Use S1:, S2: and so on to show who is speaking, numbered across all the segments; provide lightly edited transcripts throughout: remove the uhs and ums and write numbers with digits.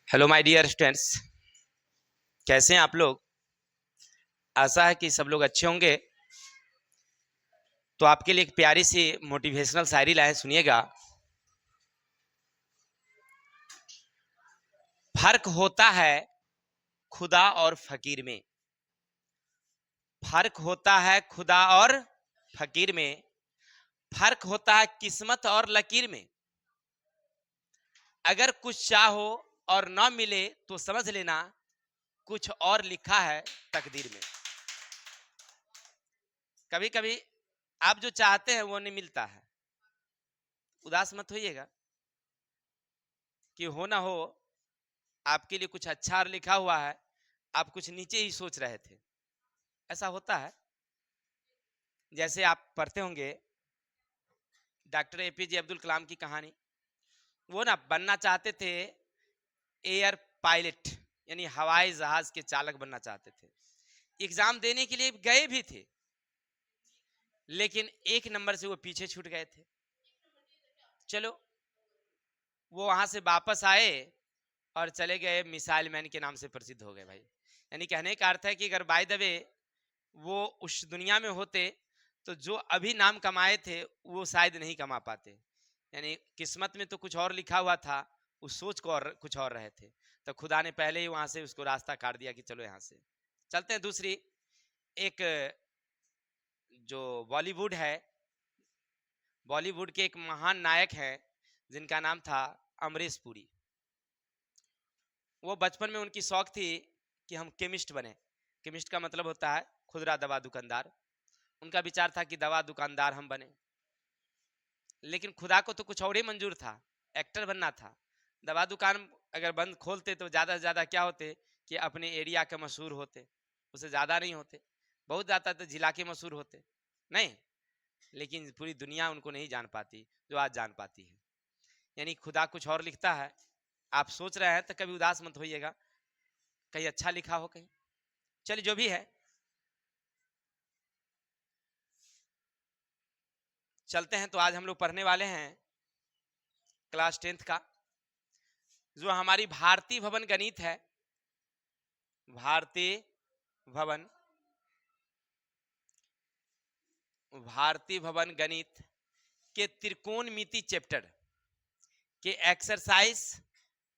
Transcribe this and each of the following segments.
S1: Hello my dear students, कैसे हैं आप लोग। आशा है कि सब लोग अच्छे होंगे। तो आपके लिए एक प्यारी सी मोटिवेशनल शायरी लाए, सुनिएगा। फर्क होता है खुदा और फकीर में। फर्क होता है खुदा और फकीर में। फर्क होता है किस्मत और लकीर में। अगर कुछ चाहो और ना मिले तो समझ लेना कुछ और लिखा है तकदीर में। कभी कभी आप जो चाहते हैं वो नहीं मिलता है। उदास मत होइएगा। कि हो ना हो, आपके लिए कुछ अच्छा लिखा हुआ है, आप कुछ नीचे ही सोच रहे थे। ऐसा होता है। जैसे आप पढ़ते होंगे डॉक्टर एपीजे अब्दुल कलाम की कहानी। वो ना बनना चाहते थे एयर पायलट, यानी हवाई जहाज के चालक बनना चाहते थे। एग्जाम देने के लिए गए भी थे, लेकिन एक नंबर से वो पीछे छूट गए थे। चलो, वो वहां से वापस आए और चले गए मिसाइल मैन के नाम से प्रसिद्ध हो गए भाई। यानी कहने का अर्थ है कि अगर बाय द वे वो उस दुनिया में होते तो जो अभी नाम कमाए थे वो शायद नहीं कमा पाते। यानी किस्मत में तो कुछ और लिखा हुआ था, उस सोच को और कुछ और रहे थे। तो खुदा ने पहले ही वहां से उसको रास्ता काट दिया कि चलो यहाँ से चलते हैं। दूसरी एक जो बॉलीवुड है, बॉलीवुड के एक महान नायक हैं जिनका नाम था अमरीश पुरी। वो बचपन में उनकी शौक थी कि हम केमिस्ट बने। केमिस्ट का मतलब होता है खुदरा दवा दुकानदार। उनका विचार था कि दवा दुकानदार हम बने, लेकिन खुदा को तो कुछ और ही मंजूर था, एक्टर बनना था। दवा दुकान अगर बंद खोलते तो ज़्यादा से ज़्यादा क्या होते कि अपने एरिया के मशहूर होते, उससे ज़्यादा नहीं होते। बहुत ज़्यादा तो जिला के मशहूर होते नहीं, लेकिन पूरी दुनिया उनको नहीं जान पाती जो आज जान पाती है। यानी खुदा कुछ और लिखता है। आप सोच रहे हैं तो कभी उदास मत होइएगा, कहीं अच्छा लिखा हो कहीं। चलिए, जो भी है, चलते हैं। तो आज हम लोग पढ़ने वाले हैं क्लास 10th का, जो हमारी भारतीय भवन गणित है। भारतीय भवन, भारतीय भवन गणित के त्रिकोणमिति चैप्टर के एक्सरसाइज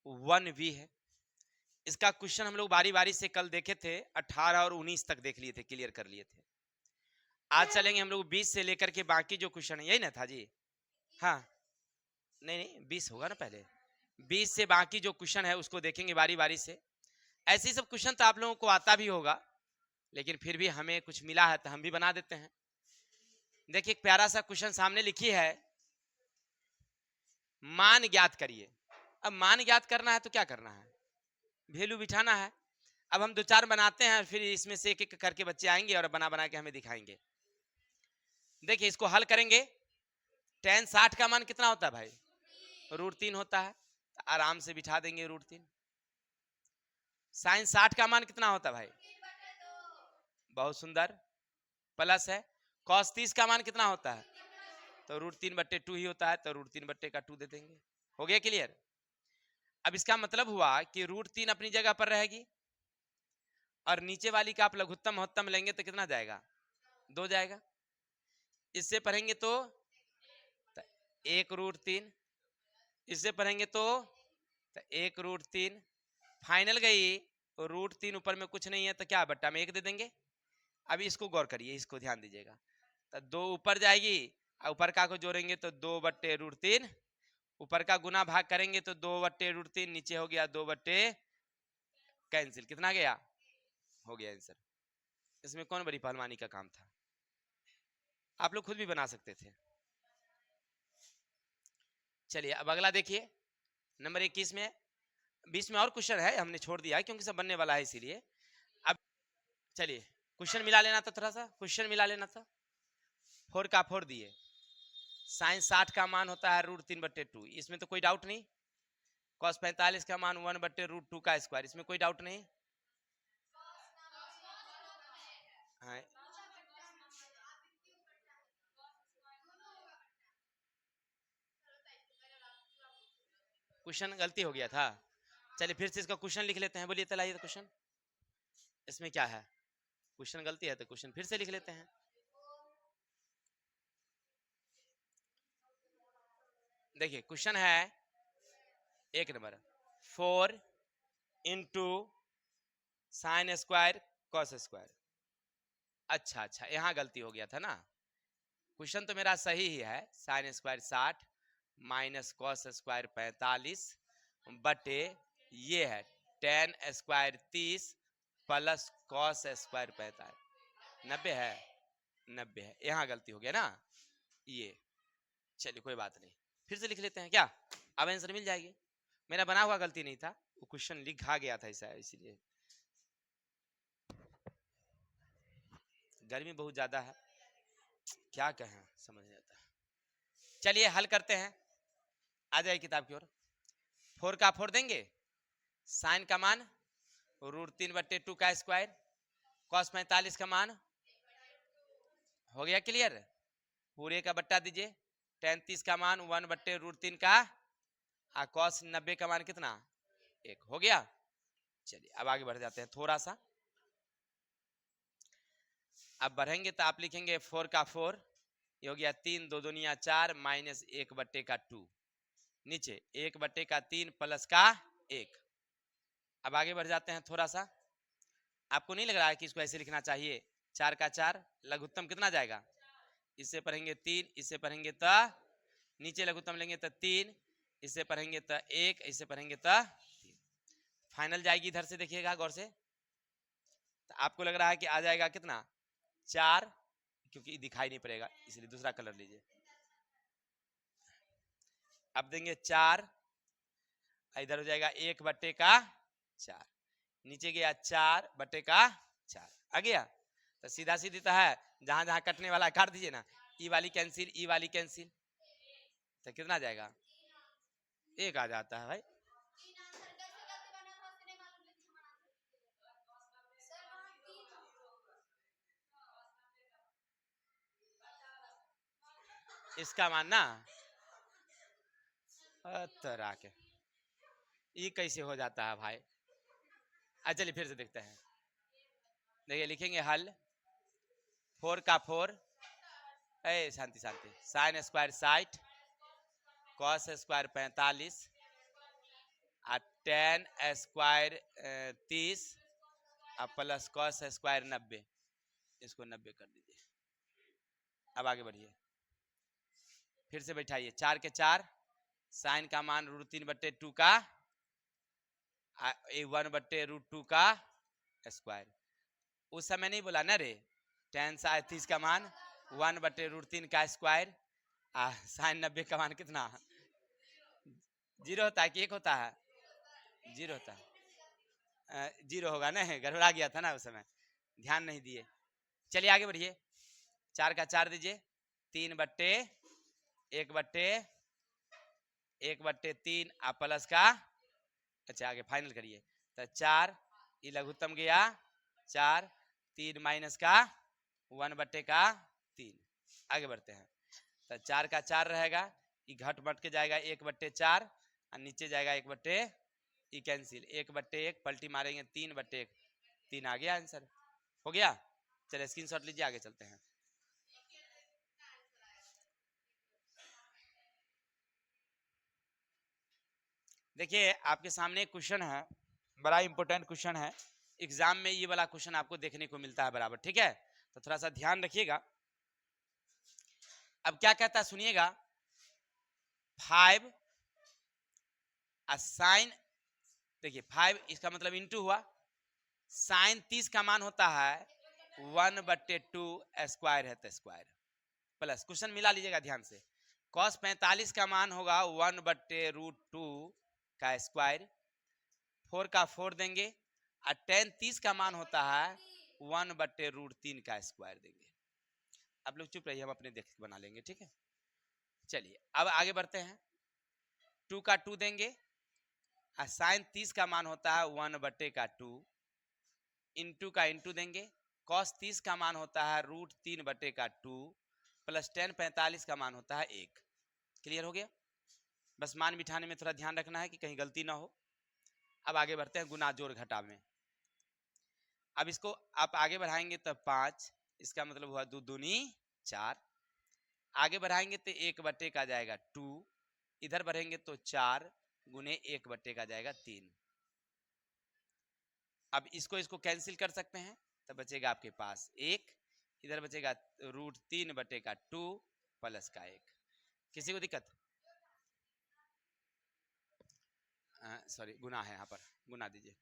S1: 1B है। इसका क्वेश्चन हम लोग बारी बारी से कल देखे थे, 18 और 19 तक देख लिए थे, क्लियर कर लिए थे। आज चलेंगे हम लोग 20 से लेकर के बाकी जो क्वेश्चन है, यही ना था जी। हाँ, नहीं नहीं 20 होगा ना पहले। 20 से बाकी जो क्वेश्चन है उसको देखेंगे बारी बारी से। ऐसे सब क्वेश्चन तो आप लोगों को आता भी होगा, लेकिन फिर भी हमें कुछ मिला है तो हम भी बना देते हैं। देखिए, एक प्यारा सा क्वेश्चन सामने लिखी है, मान ज्ञात करिए। अब मान ज्ञात करना है तो क्या करना है, वैल्यू बिठाना है। अब हम दो चार बनाते हैं, फिर इसमें से एक एक करके बच्चे आएंगे और बना बना के हमें दिखाएंगे। देखिए, इसको हल करेंगे। tan 60 का मान कितना होता है भाई, √3 होता है। तो आराम से बिठा देंगे √3। sin 60 का मान कितना होता है भाई, बहुत सुंदर, प्लस है। cos 30 का मान कितना होता है, तो √3/2 ही होता है, तो √3/2 दे देंगे। हो गया क्लियर। अब इसका मतलब हुआ कि √3 अपनी जगह पर रहेगी, और नीचे वाली का आप लघुत्तम महत्तम लेंगे तो कितना जाएगा, 2 जाएगा। इससे पढ़ेंगे तो 1√3, इससे पढ़ेंगे तो 1√3। फाइनल गई √3, ऊपर में कुछ नहीं है तो क्या बट्टा में 1 दे देंगे। अभी इसको गौर करिए, इसको ध्यान दीजिएगा। तो 2 ऊपर जाएगी, ऊपर का को जोड़ेंगे तो 2/√3, ऊपर का गुना भाग करेंगे तो 2/√3, नीचे हो गया 2 बट्टे कैंसिल, कितना गया, हो गया आंसर। इसमें कौन बड़ी पहलवानी का काम था, आप लोग खुद भी बना सकते थे। चलिए, अब अगला देखिए, नंबर 21 में। 20 में और क्वेश्चन है, हमने छोड़ दिया है क्योंकि सब बनने वाला है, इसीलिए। अब चलिए, क्वेश्चन मिला लेना था, थोड़ा सा क्वेश्चन मिला लेना था। 4 का 4 दिए। sin 60 का मान होता है √3/2, इसमें तो कोई डाउट नहीं। cos 45 का मान 1/√2 का स्क्वायर, इसमें कोई डाउट नहीं। हाँ, क्वेश्चन गलती हो गया था, चलिए फिर से इसका क्वेश्चन लिख लेते हैं, बोलिए चलाइए तो क्वेश्चन, इसमें क्या है, क्वेश्चन गलती है तो क्वेश्चन फिर से लिख लेते हैं। देखिए क्वेश्चन है 1 number, 4 into sine square cos square. अच्छा अच्छा, यहाँ गलती हो गया था ना, क्वेश्चन तो मेरा सही ही है, sine square 60 minus cos square 45 बटे ये है ten square 30 plus cos square 45, 90 है, 90 है, यहाँ गलती हो गया ना ये। चलिए कोई बात नहीं, फिर से लिख लेते हैं क्या, अब आंसर मिल जाएगी, मेरा बना हुआ गलती नहीं था, वो क्वेश्चन लिखा गया था ऐसा, इसीलिए। गर्मी बहुत ज्यादा है, क्या कहें समझ नहीं आता। चलिए हल करते हैं, आ जाए किताब की ओर। 4 का 4 देंगे, साइन का मान √3/2 का स्क्वायर, कॉस 45 का मान हो गया क्लियर, पूरे का बट्टा दीजिए, टेन 30 का मान 1/√3 का, और कॉस 90 का मान कितना 1 हो गया। चलिए अब आगे बढ़ जाते हैं थोड़ा सा, अब बढ़ेंगे तो आप लिखेंगे 4 का 4, ये हो गया 3 2 दूनिया 4 माइनस 1/2, नीचे 1/3 प्लस का 1। अब आगे बढ़ जाते हैं थोड़ा सा, आपको नहीं लग रहा है कि इसको ऐसे लिखना चाहिए, 4 का 4 लघुत्तम कितना जाएगा, इससे पढ़ेंगे 3, इससे पढ़ेंगे तो नीचे लघुत्तम लेंगे तो 3, इससे पढ़ेंगे तो 1, इससे पढ़ेंगे तो 3, फाइनल जाएगी इधर से देखिएगा गौर से, तो आपको लग रहा है कि आ जाएगा कितना 4, क्योंकि दिखाई नहीं पड़ेगा इसलिए दूसरा कलर लीजिए। अब देंगे 4, इधर हो जाएगा 1/4, नीचे गया 4/4 आ गया, तो सीधा सीधी तो है, जहां जहां कटने वाला काट दीजिए ना, ई वाली कैंसिल, ई वाली कैंसिल, तो कितना आ जाएगा 1 आ जाता है भाई। इसका मानना तरह के ये कैसे हो जाता है भाई, चलिए फिर से देखते हैं, देखिए लिखेंगे हल, 4 का 4, शांति शांति, साइन स्क्वायर 60 कॉस स्क्वायर 45 और टेन स्क्वायर 30 और प्लस कॉस स्क्वायर 90, इसको 90 कर दीजिए। अब आगे बढ़िए, फिर से बैठाइए, 4 के 4, साइन का मान √3/2 का, 1/√2 का स्क्वायर, उस समय नहीं बोला ना रे, टेन 30 का मान 1/√3 का स्क्वायर, साइन 90 का मान कितना 0 होता है कि 1 होता है, 0 होता है, 0 होगा ना, गड़बड़ा गया था ना उस समय, ध्यान नहीं दिए। चलिए आगे बढ़िए, 4 का 4 दीजिए, 3/1/3 प्लस का, अच्छा आगे फाइनल करिए, तो 4 ये लघुत्तम गया 4, 3 माइनस का 1/3, आगे बढ़ते हैं, तो 4 का 4 रहेगा, ये घट बट के जाएगा 1/4 और नीचे जाएगा 1/, ये कैंसिल, 1/1 पलटी मारेंगे 3/1, 3 आ गया आंसर, हो गया। चलिए स्क्रीनशॉट लीजिए, आगे चलते हैं। देखिए आपके सामने एक क्वेश्चन है, बड़ा इंपॉर्टेंट क्वेश्चन है, एग्जाम में ये वाला क्वेश्चन आपको देखने को मिलता है बराबर, ठीक है, तो थोड़ा सा ध्यान रखिएगा। अब क्या कहता है सुनिएगा, 5 साइन, देखिए 5 इसका मतलब इंटू हुआ, साइन 30 का मान होता है 1/2 स्क्वायर है तो स्क्वायर, प्लस क्वेश्चन मिला लीजिएगा ध्यान से, कॉस 45 का मान होगा 1/√2 का स्क्वायर, 4 का 4 देंगे, और टेन 30 का मान होता है 1/√3 का स्क्वायर देंगे। आप लोग चुप रहिए, हम अपने देख बना लेंगे, ठीक है। चलिए अब आगे बढ़ते हैं, 2 का 2 देंगे, साइन 30 का मान होता है 1/2, इंटू का इंटू देंगे, कॉस 30 का मान होता है √3/2 प्लस टेन 45 का मान होता है 1। क्लियर हो गया, बस मान बिठाने में थोड़ा ध्यान रखना है कि कहीं गलती ना हो। अब आगे बढ़ते हैं गुना जोड़ घटा में। अब इसको आप आगे बढ़ाएंगे तो 5, इसका मतलब हुआ 2 दूनी 4। आगे बढ़ाएंगे तो 1/, का जाएगा 2, इधर बढ़ेंगे तो 4 गुने 1/, का जाएगा 3। अब इसको कैंसिल कर सकते हैं, तो बचेगा आपके पास 1, इधर बचेगा √3/2 प्लस का 1। किसी को दिक्कत? सॉरी, गुना है यहाँ पर, गुना दीजिए।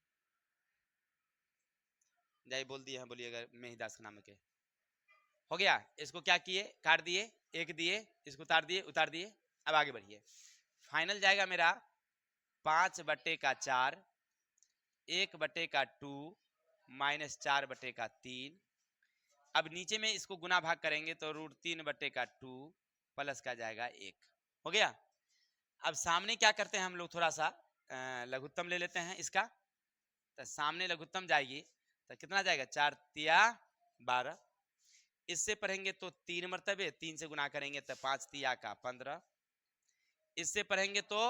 S1: जाइए बोल दिए हैं, बोलिए अगर मेहिदास के नाम के हो गया। इसको क्या किए, काट दिए, 1 दिए, इसको उतार दिए। अब आगे बढ़िए, फाइनल जाएगा मेरा 5/4, 1/2 माइनस 4/3। अब नीचे में इसको गुना भाग करेंगे तो √3/2 प्लस का जाएगा 1। हो गया। अब सामने क्या करते हैं हम लोग, थोड़ा सा लघुत्तम ले लेते हैं इसका। तो सामने लघुत्तम जाएगी तो कितना जाएगा, 4 तिया 12। इससे पढ़ेंगे तो 3 मरतबे, 3 से गुना करेंगे तो 5 तिया का 15। इससे पढ़ेंगे तो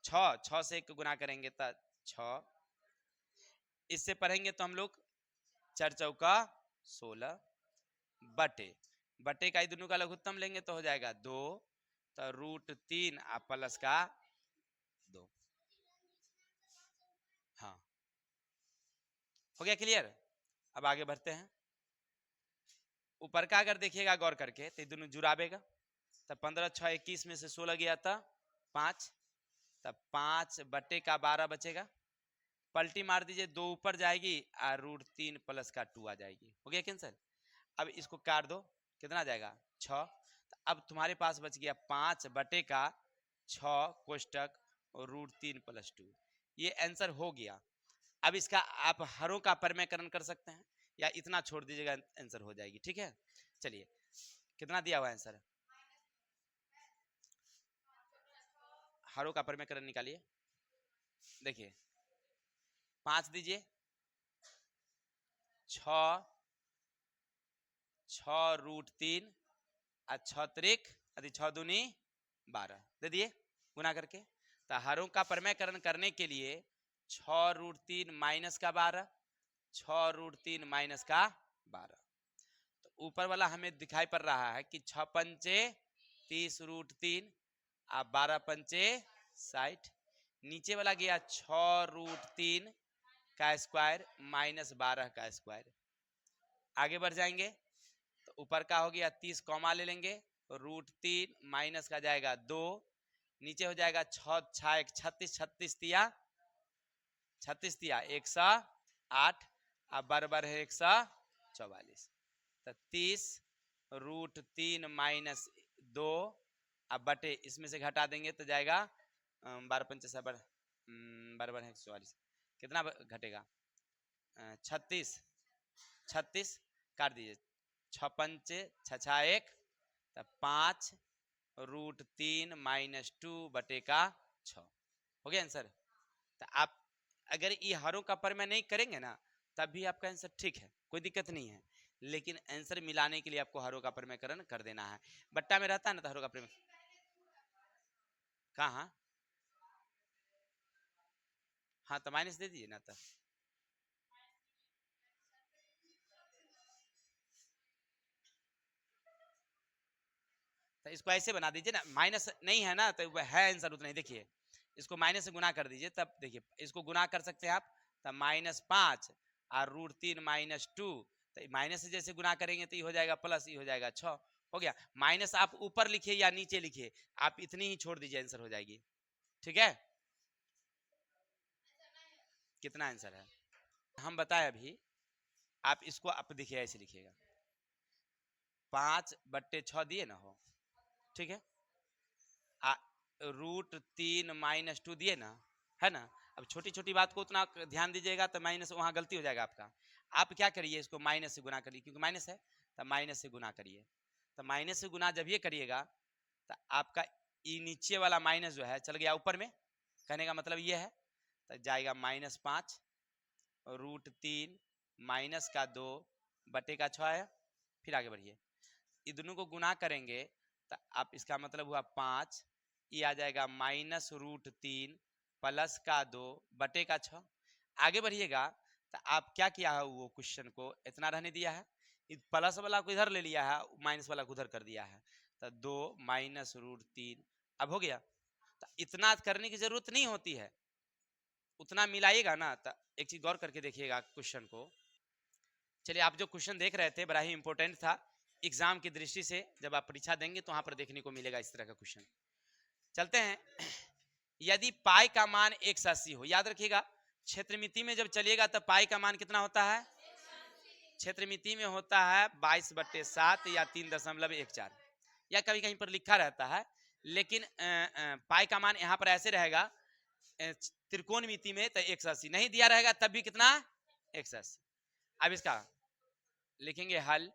S1: 6 से 1 गुना करेंगे तो 6। इससे पढ़ेंगे तो हम लोग 4 चौका 16 बटे का दोनों का लघुत्तम लेंगे तो हो जाएगा 2, तो √3 प्लस का 2। हाँ, हो गया क्लियर। अब आगे बढ़ते हैं। ऊपर का अगर देखिएगा गौर करके तो दोनों जुड़ावेगा, तब 15 6 21 में से 16 गया था 5, तब 5/12 बचेगा। पलटी मार दीजिए, 2 ऊपर जाएगी और √3 प्लस का 2 आ जाएगी। हो गया कैंसिल। अब इसको काट दो, कितना आ जाएगा 6। तो अब तुम्हारे पास बच गया 5/6 कोष्टक और √3 + 2। ये आंसर हो गया। अब इसका आप हरों का परमेकरण कर सकते हैं या इतना छोड़ दीजिएगा, आंसर हो जाएगी। ठीक है, चलिए कितना दिया हुआ आंसर, हरों का परमेकरण निकालिए। देखिए 5 दीजिए, 6 √3 और 6 त्रिक अति 6 दूनी 12 दे दिए गुना करके। तो हरों का परमेकरण करने के लिए 6 √3 माइनस का 12, 6 √3 माइनस का 12। तो ऊपर वाला हमें दिखाई पड़ रहा है कि 6 पंचे 30 √3 और 12 पंचे 60। नीचे वाला गया 6 √3 का स्क्वायर माइनस 12 का स्क्वायर। आगे बढ़ जाएंगे तो ऊपर का हो गया 30 कॉमा ले लेंगे, √3 माइनस का जाएगा 2, नीचे हो जाएगा 6 6 36, 36 तिया 108, अब बराबर है 144। तो 30 √3 माइनस 2 अब बटे इसमें से घटा देंगे तो जाएगा 12 पंचे बराबर है 144। कितना घटेगा, 36 36 काट दीजिए, 6 पंचे 6 1, तो 5 √3 माइनस 2 बटे का 6। हो गया आंसर। तो आप अगर ये हरों का परमेय नहीं करेंगे ना तब भी आपका आंसर ठीक है, कोई दिक्कत नहीं है। लेकिन आंसर मिलाने के लिए आपको हरों का परमेयकरण कर देना है। बट्टा में रहता है ना तो हरों का परमेय कहाँ, हाँ तो माइनस दे दीजिए ना। तो इसको ऐसे बना दीजिए ना, माइनस नहीं है ना तो है आंसर उतना ही। देखिए इसको माइनस से गुना कर दीजिए, तब देखिए इसको गुना कर सकते हैं आप, तब -5 और √3 माइनस 2, तो माइनस से जैसे गुना करेंगे तो ये हो जाएगा प्लस, ये हो जाएगा 6। हो गया। माइनस आप ऊपर लिखिए या नीचे लिखिए, आप इतनी ही छोड़ दीजिए, आंसर हो जाएगी। ठीक है, कितना आंसर है हम बताए अभी। आप इसको आप देखिए ऐसे लिखिएगा, 5/6 दिए ना हो, ठीक है, √3 माइनस 2 दिए ना, है ना। अब छोटी छोटी बात को उतना ध्यान दीजिएगा तो माइनस वहां गलती हो जाएगा आपका। आप क्या करिए, इसको माइनस से गुना करिए, क्योंकि माइनस है तो माइनस से गुना करिए। तो माइनस से गुना जब ये करिएगा तो आपका ये नीचे वाला माइनस जो है चल गया ऊपर में, कहने का मतलब ये है। तो जाएगा -5 √3 माइनस का 2 बटे का 6 है। फिर आगे बढ़िए, ये दोनों को गुना करेंगे तो आप इसका मतलब हुआ 5, ये आ जाएगा -√3 प्लस का 2 बटे का 6। आगे बढ़िएगा तो आप क्या किया है, वो क्वेश्चन को इतना रहने दिया है, प्लस वाला को इधर ले लिया है, माइनस वाला को उधर कर दिया है, तो 2 माइनस रूट 3 अब हो गया। तो इतना करने की जरूरत नहीं होती है, उतना मिलाइएगा ना। तो एक चीज गौर करके देखिएगा क्वेश्चन को। चलिए, आप जो क्वेश्चन देख रहे थे बड़ा ही इंपॉर्टेंट था एग्जाम की दृष्टि से, जब आप परीक्षा देंगे तो वहां पर देखने को मिलेगा इस तरह का क्वेश्चन। चलते हैं। यदि पाई का मान 180 हो, याद रखिएगा क्षेत्रमिति में जब चलिएगा तो पाई का मान कितना होता है, क्षेत्रमिति में होता है 22/7 या 3.14, या कभी कहीं पर लिखा रहता है, लेकिन पाई का मान यहाँ पर ऐसे रहेगा त्रिकोण मिति में तो 180 नहीं दिया रहेगा, तब भी कितना 180। अब इसका लिखेंगे हल,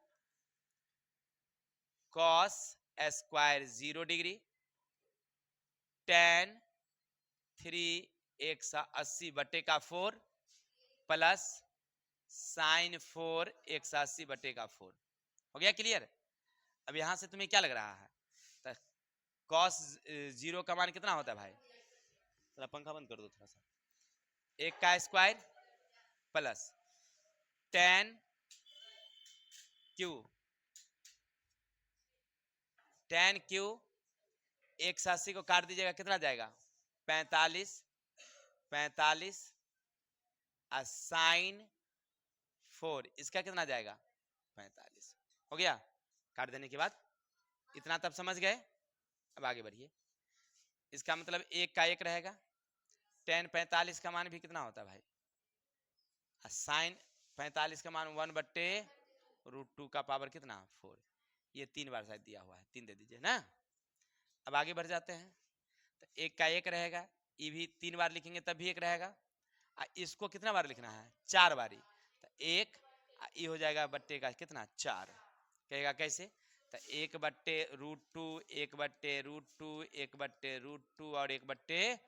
S1: cos स्क्वायर 0 डिग्री, tan 3 बटे का 4 प्लस साइन 4 बटे का 4। हो गया क्लियर। अब यहां से तुम्हें क्या लग रहा है, तो cos 0 का मान कितना होता है भाई, थोड़ा पंखा बंद कर दो थोड़ा सा, 1 का square plus tan Q, tan Q 180 को काट दीजिएगा कितना जाएगा 45 साइन 4 इसका कितना जाएगा 45। हो गया। काट देने के बाद इतना तब समझ गए। अब आगे बढ़िए, इसका मतलब 1 का 1 रहेगा, tan 45 का मान भी कितना होता है भाई, साइन 45 का मान 1/√2 का पावर कितना 4। ये 3 बार शायद दिया हुआ है, 3 दे दीजिए ना। अब आगे बढ़ जाते हैं, तो 1 का 1 रहेगा, ये भी 3 बार लिखेंगे तब भी 1 रहेगा, इसको कितना बार लिखना है 4 बारी, तो 1 ये हो जाएगा बट्टे का कितना 4। कहेगा कैसे, तो 1/√2 1/√2 1/√2 और 1/,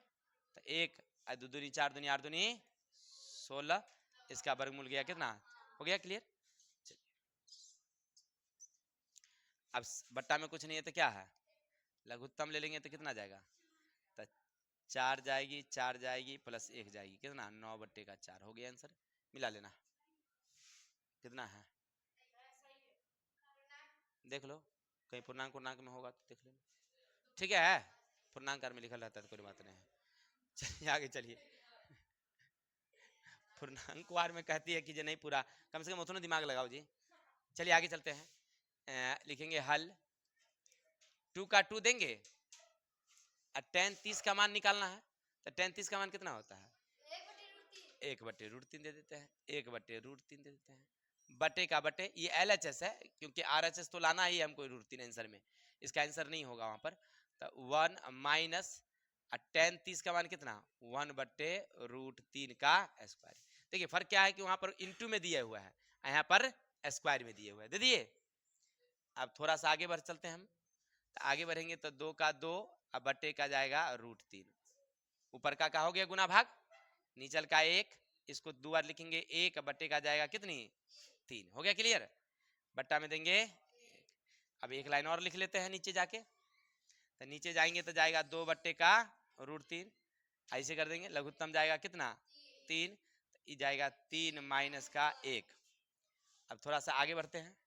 S1: तो 1 2 दूनी 4 दूनी 8 दूनी 16, इसका वर्गमूल गया कितना, हो गया क्लियर। अब बट्टा में कुछ नहीं है तो क्या है, लघुत्तम ले लेंगे तो कितना जाएगा, तो 4 जाएगी 4 जाएगी प्लस 1 जाएगी, कितना 9/4। हो गया आंसर, मिला लेना कितना है, देख लो कहीं पूर्णांक पूर्णांक में होगा तो देख लेना, ठीक है पूर्णांक में लिखा रहता है तो कोई बात नहीं है। चलिए आगे चलिए, पूर्णांक वार में कहती है कि जो नहीं पूरा, कम से कम उतना दिमाग लगाओ जी। चलिए आगे चलते हैं, लिखेंगे हल, 2 का 2 देंगे, tan 30 का मान निकालना है, तो tan 30 का मान कितना होता है 1/√3 दे देते हैं, 1/√3 दे देते हैं, बटे का बटे, ये LHS है क्योंकि RHS तो लाना ही है हमको √3 आंसर में, इसका आंसर नहीं होगा वहां पर, तो 1 माइनस tan 30 का मान कितना 1/√3 का स्क्वायर। देखिए फर्क क्या है कि वहां पर इंटू में दिया हुआ है, यहाँ पर स्क्वायर में दिए हुए है, दे दिए। अब थोड़ा सा आगे बढ़ चलते हैं हम, तो आगे बढ़ेंगे तो 2 का 2 अब बटे का जाएगा √3, ऊपर का हो गया गुना भाग, नीचल का 1, इसको 2 बार लिखेंगे 1 बटे का जाएगा कितनी 3। हो गया क्लियर, बट्टा में देंगे 1। अब एक लाइन और लिख लेते हैं नीचे जाके, तो नीचे जाएंगे तो जाएगा 2 बट्टे का √3, ऐसे कर देंगे, लघुत्तम जाएगा कितना 3, तो जाएगा 3 माइनस का 1। अब थोड़ा सा आगे बढ़ते हैं,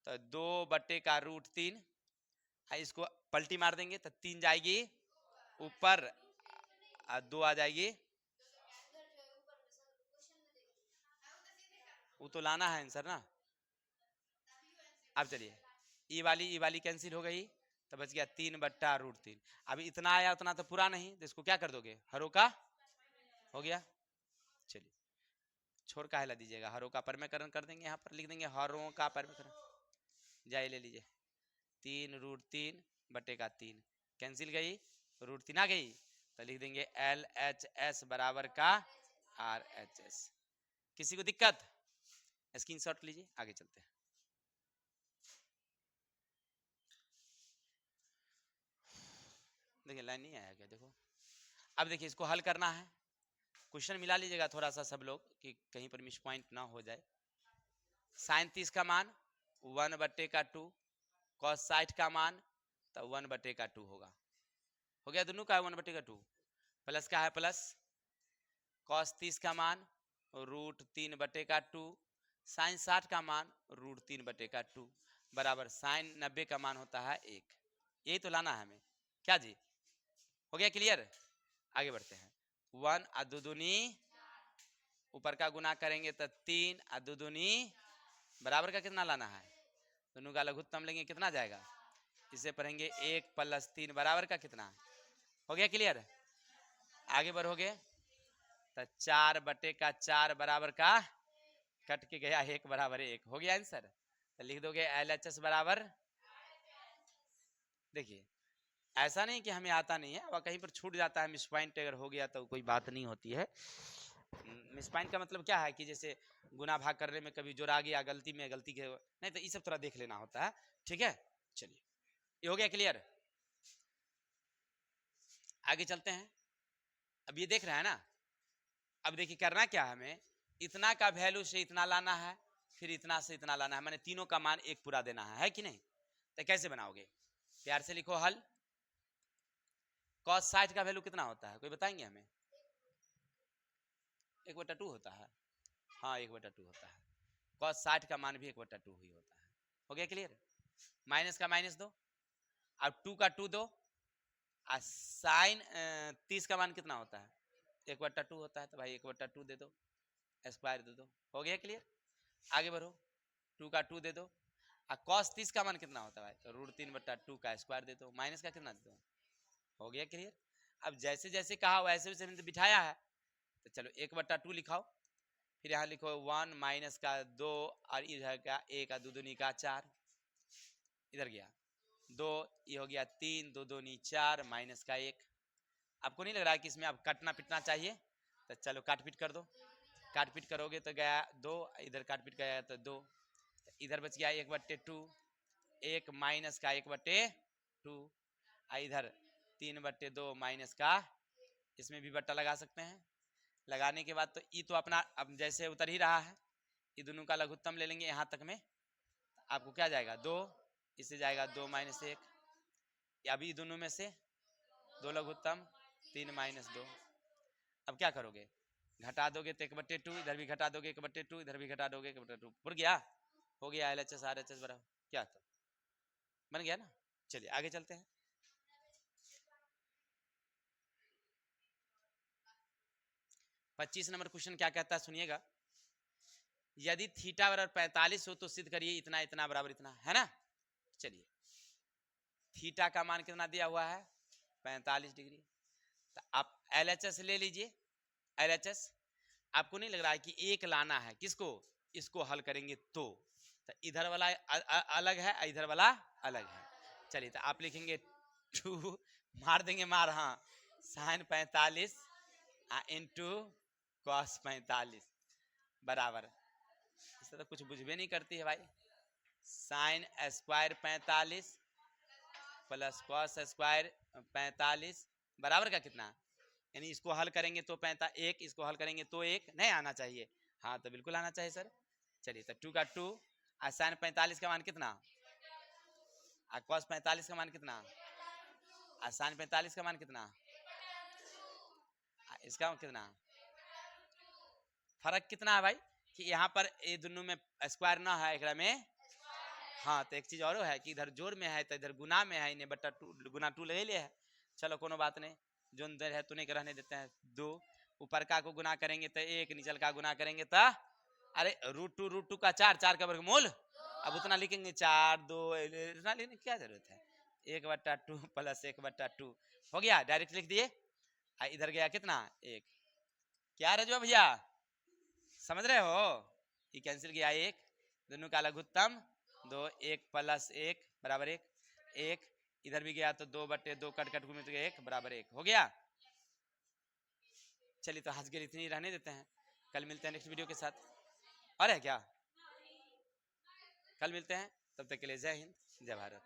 S1: तो 2 बट्टे का √3, इसको पलटी मार देंगे तो 3 जाएगी ऊपर, 2 आ जाएगी, वो तो लाना है आंसर ना। अब चलिए ई वाली कैंसिल हो गई, तो बच गया 3/√3। अब इतना आया उतना तो पूरा नहीं, तो इसको क्या कर दोगे हरों का, हो गया। चलिए छोर का हिला दीजिएगा, हरों का परमेकरण कर देंगे, यहाँ पर लिख देंगे हरों का परमेकरण, जाए ले लीजिए 3√3 बटे का 3 कैंसिल गई, √3 आ गई, तो लिख देंगे LHS बराबर का RHS। किसी को दिक्कत, स्क्रीनशॉट लीजिए, आगे चलते हैं। देखिए लाइन नहीं आया क्या, देखो अब देखिए इसको हल करना है, क्वेश्चन मिला लीजिएगा थोड़ा सा सब लोग कि कहीं पर मिस पॉइंट ना हो जाए। साइन 30 का मान 1/2, cos 60 का मान तो 1/2 होगा, हो गया दोनों का 1/2। प्लस का है प्लस cos 30 का मान √3/2, साइन 60 का मान √3/2 बराबर साइन 90 का मान होता है 1। यही तो लाना है हमें, क्या जी? हो गया क्लियर? आगे बढ़ते हैं। 1 अदुदुनी, ऊपर का गुना करेंगे तो 3 अदुदुनी बराबर का कितना लाना है? दोनों का लघुत्तम लेंगे, कितना जाएगा? इसे पढ़ेंगे 1 + 3 बराबर का कितना? हो गया क्लियर? आगे बढ़ोगे तो 4/4 बराबर का कट के गया 1 बराबर 1। हो गया आंसर? तो लिख दोगे LHS बराबर, देखिए ऐसा नहीं कि हमें आता नहीं है, और कहीं पर छूट जाता है, मिस पॉइंट अगर हो गया तो कोई बात नहीं होती है। मिस पॉइंट का मतलब क्या है कि जैसे गुना भाग करने में कभी जोड़ा गया गलती में, गलती के नहीं, तो ये सब थोड़ा देख लेना होता है, ठीक है? चलिए ये हो गया क्लियर। आगे चलते हैं। अब ये देख रहे हैं ना, अब देखिए करना क्या है हमें, इतना का वैल्यू से इतना लाना है, फिर इतना से इतना लाना है, मैंने तीनों का मान एक पूरा देना है कि नहीं? तो कैसे बनाओगे? प्यार से लिखो हल। cos 60 का वैल्यू कितना होता है, कोई बताएंगे हमें? 1/2 होता है। हाँ 1/2 होता है। cos 60 का मान भी 1/2 ही होता है। हो गया क्लियर? माइनस का माइनस दो, अब 2 का 2 दो, और साइन 30 का मान कितना होता है? 1/2 होता है, तो भाई 1/2 दे दो, स्क्वायर दे दो। हो गया क्लियर? आगे बढ़ो, 2 का 2 दे दो, और cos 30 का मान कितना होता है भाई? तो √3/2 का स्क्वायर दे दो, माइनस का कितना दे दो। हो गया क्लियर? अब जैसे जैसे कहा वैसे वैसे हमने तो बिठाया है, तो चलो 1/2 लिखाओ, फिर यहाँ लिखो 1 माइनस का 2, और इधर का 1 का 2 दूनी का 4, इधर गया 2, ये हो गया 3, 2 दूनी 4 माइनस का 1। आपको नहीं लग रहा है कि इसमें आप काटना पिटना चाहिए? तो चलो काट पीट कर दो, काट पीट करोगे तो गया 2, इधर काट पीट गया तो 2, इधर बच गया 1/2, 1 माइनस का 1/2, इधर 3/2 माइनस का, इसमें भी बट्टा लगा सकते हैं। लगाने के बाद तो ई तो अपना अब जैसे उतर ही रहा है, ये दोनों का लघुत्तम ले लेंगे यहाँ तक में, आपको क्या जाएगा 2, इससे जाएगा 2 - 1, अभी दोनों में से 2 लघुत्तम 3 - 2। अब क्या करोगे? घटा दोगे तो 1/2, इधर भी घटा दोगे 1/2, इधर भी घटा दोगे 1/2, पुर गया। हो गया LHS RHS बराबर क्या था, बन गया ना? चलिए आगे चलते हैं। पच्चीस नंबर क्वेश्चन क्या कहता है सुनिएगा। यदि थीटा बराबर 45 हो तो सिद्ध करिए इतना इतना बराबर इतना, है ना? चलिए थीटा का मान कितना दिया हुआ है? 45 डिग्री। तो आप LHS ले लीजिए। LHS आपको नहीं लग रहा है कि एक लाना है, किसको? इसको हल करेंगे तो इधर वाला अलग है, इधर वाला अलग है। चलिए तो आप लिखेंगे 2 मार देंगे मार, हाँ, साइन 45 इंटू कॉस 45 बराबर, इससे तो कुछ बुझबे नहीं करती है भाई। Sine square 45 plus cos square 45 बराबर का कितना? यानी इसको हल करेंगे तो 1, इसको हल करेंगे तो 1, नहीं आना चाहिए? हाँ तो बिल्कुल आना चाहिए सर। चलिए तो 2 का 2, और साइन 45 का मान कितना? और कॉस 45 का मान कितना? और साइन 45 का मान कितना? इसका कितना? फर्क कितना है भाई कि यहाँ पर ये दोनों में स्क्वायर ना है, एक में हाँ, तो एक चीज और है कि इधर जोड़ में है तो इधर गुना में है, इन्हें बट्टा 2 गुना 2 ले लिया है। चलो कोनो बात नहीं, जो अंदर है तूने रहने देते हैं 2, ऊपर का को गुना करेंगे तो 1, नीचल का गुना करेंगे तो अरे √2 का 4, 4 का वर्गमूल, अब उतना लिखेंगे 4 2, इतना लिखने की क्या जरूरत है? 1/2 प्लस 1/2 हो गया, डायरेक्ट लिख दिए। इधर गया कितना? 1। क्या रजवा भैया समझ रहे हो? ये कैंसिल किया 1, दोनों का लघुत्तम 2, 1 + 1 बराबर 1, 1 इधर भी गया तो 2/2 कट कट घूमे तो 1 बराबर 1 हो गया। चलिए तो आज के लिए इतनी रहने देते हैं, कल मिलते हैं नेक्स्ट वीडियो के साथ। और है क्या? कल मिलते हैं, तब तक के लिए जय हिंद जय भारत।